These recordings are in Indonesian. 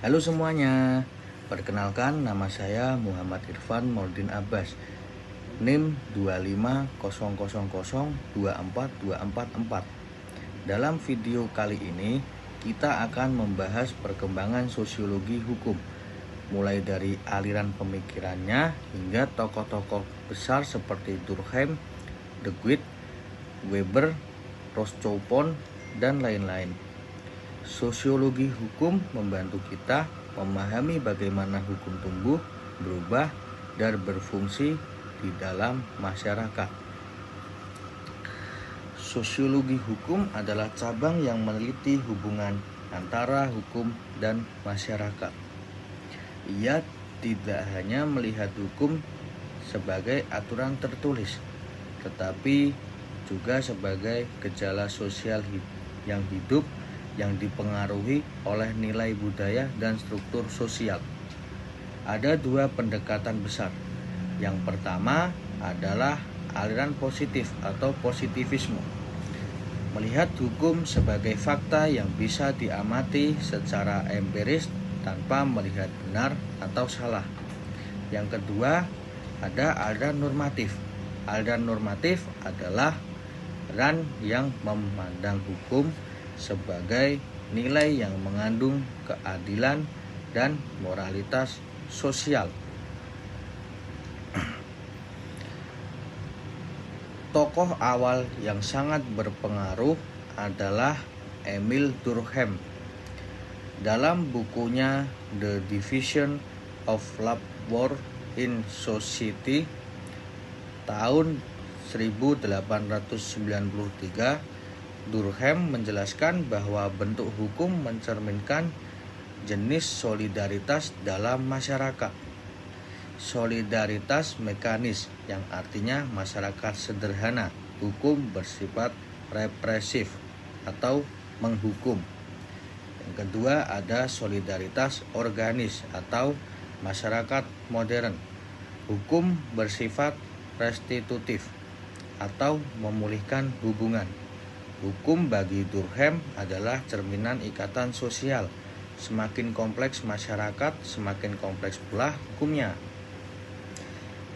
Halo semuanya, perkenalkan nama saya Muhammad Irfan Maudin Abbas, NIM 25000242444. Dalam video kali ini, kita akan membahas perkembangan sosiologi hukum, mulai dari aliran pemikirannya hingga tokoh-tokoh besar seperti Durkheim, De Guy, Weber, Rousseau, dan lain-lain. Sosiologi hukum membantu kita memahami bagaimana hukum tumbuh, berubah, dan berfungsi di dalam masyarakat. Sosiologi hukum adalah cabang yang meneliti hubungan antara hukum dan masyarakat. Ia tidak hanya melihat hukum sebagai aturan tertulis, tetapi juga sebagai gejala sosial yang hidup yang dipengaruhi oleh nilai budaya dan struktur sosial. Ada dua pendekatan besar. Yang pertama adalah aliran positif atau positivisme, melihat hukum sebagai fakta yang bisa diamati secara empiris tanpa melihat benar atau salah. Yang kedua ada aliran normatif. Aliran normatif adalah aliran yang memandang hukum sebagai nilai yang mengandung keadilan dan moralitas sosial. Tokoh awal yang sangat berpengaruh adalah Emile Durkheim. Dalam bukunya The Division of Labor in Society tahun 1893, Durkheim menjelaskan bahwa bentuk hukum mencerminkan jenis solidaritas dalam masyarakat. Solidaritas mekanis, yang artinya masyarakat sederhana, hukum bersifat represif atau menghukum. Yang kedua ada solidaritas organis atau masyarakat modern, hukum bersifat restitutif atau memulihkan hubungan. Hukum bagi Durkheim adalah cerminan ikatan sosial. Semakin kompleks masyarakat, semakin kompleks pula hukumnya.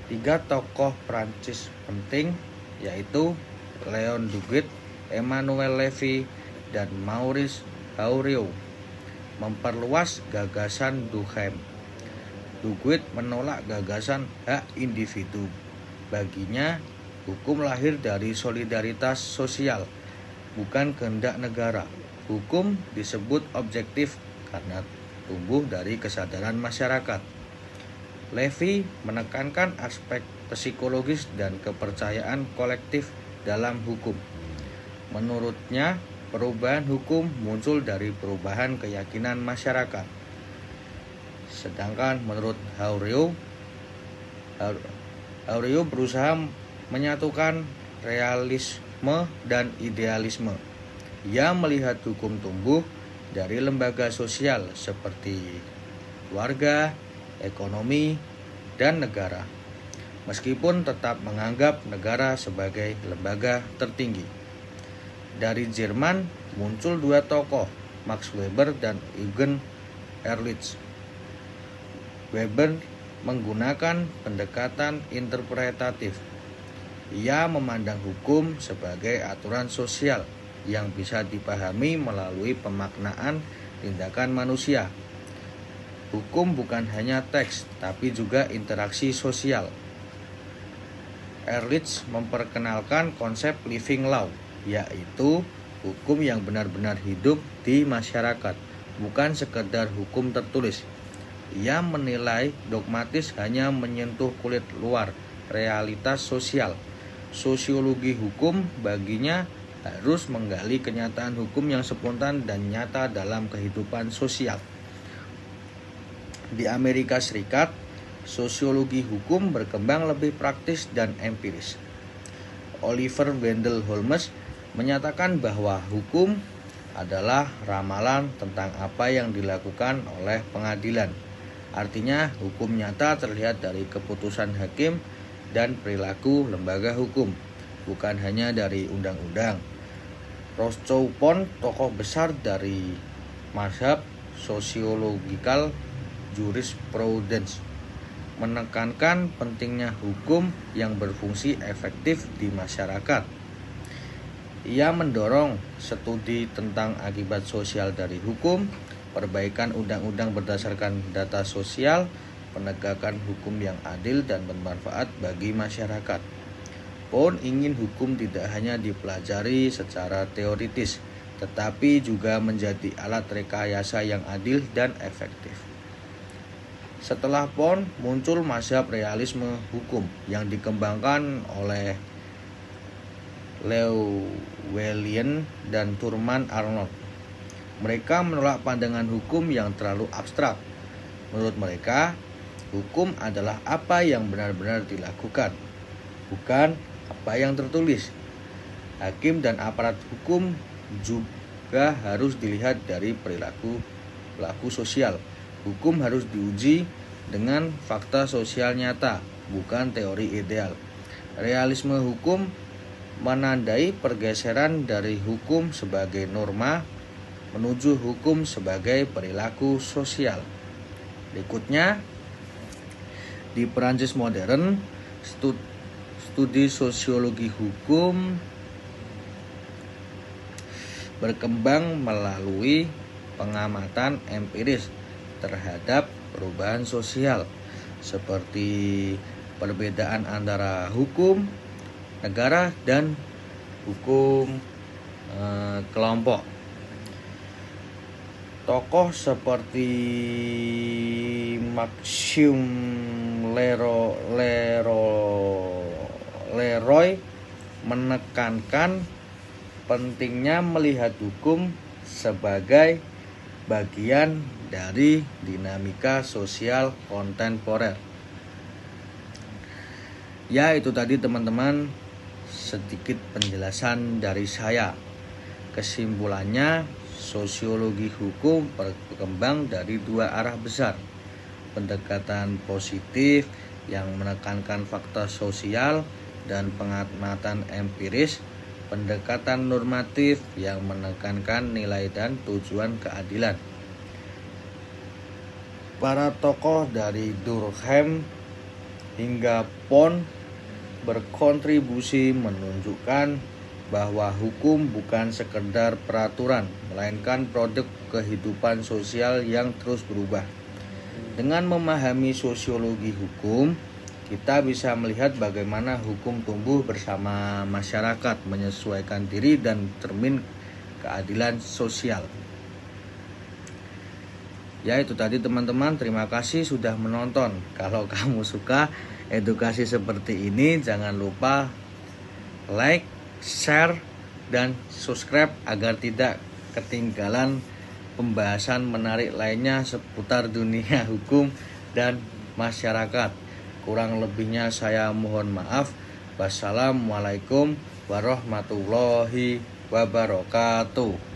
Tiga tokoh Prancis penting, yaitu Leon Duguid, Emmanuel Lévy, dan Maurice Haureau, memperluas gagasan Durkheim. Duguid menolak gagasan hak individu. Baginya, hukum lahir dari solidaritas sosial, bukan kehendak negara. Hukum disebut objektif karena tumbuh dari kesadaran masyarakat. Lévy menekankan aspek psikologis dan kepercayaan kolektif dalam hukum. Menurutnya, perubahan hukum muncul dari perubahan keyakinan masyarakat. Sedangkan menurut Haureau berusaha menyatukan realisme dan idealisme. Ia melihat hukum tumbuh dari lembaga sosial seperti keluarga, ekonomi, dan negara, meskipun tetap menganggap negara sebagai lembaga tertinggi. Dari Jerman muncul dua tokoh, Max Weber dan Eugen Ehrlich. Weber menggunakan pendekatan interpretatif. Ia memandang hukum sebagai aturan sosial yang bisa dipahami melalui pemaknaan tindakan manusia. Hukum bukan hanya teks, tapi juga interaksi sosial. Ehrlich memperkenalkan konsep living law, yaitu hukum yang benar-benar hidup di masyarakat, bukan sekedar hukum tertulis. Ia menilai dogmatis hanya menyentuh kulit luar realitas sosial. Sosiologi hukum baginya harus menggali kenyataan hukum yang spontan dan nyata dalam kehidupan sosial. Di Amerika Serikat, sosiologi hukum berkembang lebih praktis dan empiris. Oliver Wendell Holmes menyatakan bahwa hukum adalah ramalan tentang apa yang dilakukan oleh pengadilan. Artinya, hukum nyata terlihat dari keputusan hakim dan perilaku lembaga hukum, bukan hanya dari undang-undang. Rousseau, tokoh besar dari mazhab Sociological Jurisprudence, menekankan pentingnya hukum yang berfungsi efektif di masyarakat. Ia mendorong studi tentang akibat sosial dari hukum, perbaikan undang-undang berdasarkan data sosial, penegakan hukum yang adil dan bermanfaat bagi masyarakat. PON ingin hukum tidak hanya dipelajari secara teoritis, tetapi juga menjadi alat rekayasa yang adil dan efektif. Setelah PON, muncul mazhab realisme hukum yang dikembangkan oleh Llewellyn dan Thurman Arnold. Mereka menolak pandangan hukum yang terlalu abstrak. Menurut mereka, hukum adalah apa yang benar-benar dilakukan, bukan apa yang tertulis. Hakim dan aparat hukum juga harus dilihat dari perilaku sosial. Hukum harus diuji dengan fakta sosial nyata, bukan teori ideal. Realisme hukum menandai pergeseran dari hukum sebagai norma menuju hukum sebagai perilaku sosial. Berikutnya, di Perancis modern, studi sosiologi hukum berkembang melalui pengamatan empiris terhadap perubahan sosial, seperti perbedaan antara hukum negara dan hukum kelompok. Tokoh seperti Maxime Leroy menekankan pentingnya melihat hukum sebagai bagian dari dinamika sosial kontemporer. Ya, itu tadi teman-teman sedikit penjelasan dari saya. Kesimpulannya, sosiologi hukum berkembang dari dua arah besar. Pendekatan positif yang menekankan fakta sosial dan pengamatan empiris, pendekatan normatif yang menekankan nilai dan tujuan keadilan. Para tokoh dari Durkheim hingga PON berkontribusi menunjukkan bahwa hukum bukan sekedar peraturan, melainkan produk kehidupan sosial yang terus berubah. Dengan memahami sosiologi hukum, kita bisa melihat bagaimana hukum tumbuh bersama masyarakat, menyesuaikan diri dan cermin keadilan sosial. Ya, itu tadi teman-teman, terima kasih sudah menonton. Kalau kamu suka edukasi seperti ini, jangan lupa like, share, dan subscribe agar tidak ketinggalan pembahasan menarik lainnya seputar dunia hukum dan masyarakat. Kurang lebihnya saya mohon maaf. Wassalamualaikum warahmatullahi wabarakatuh.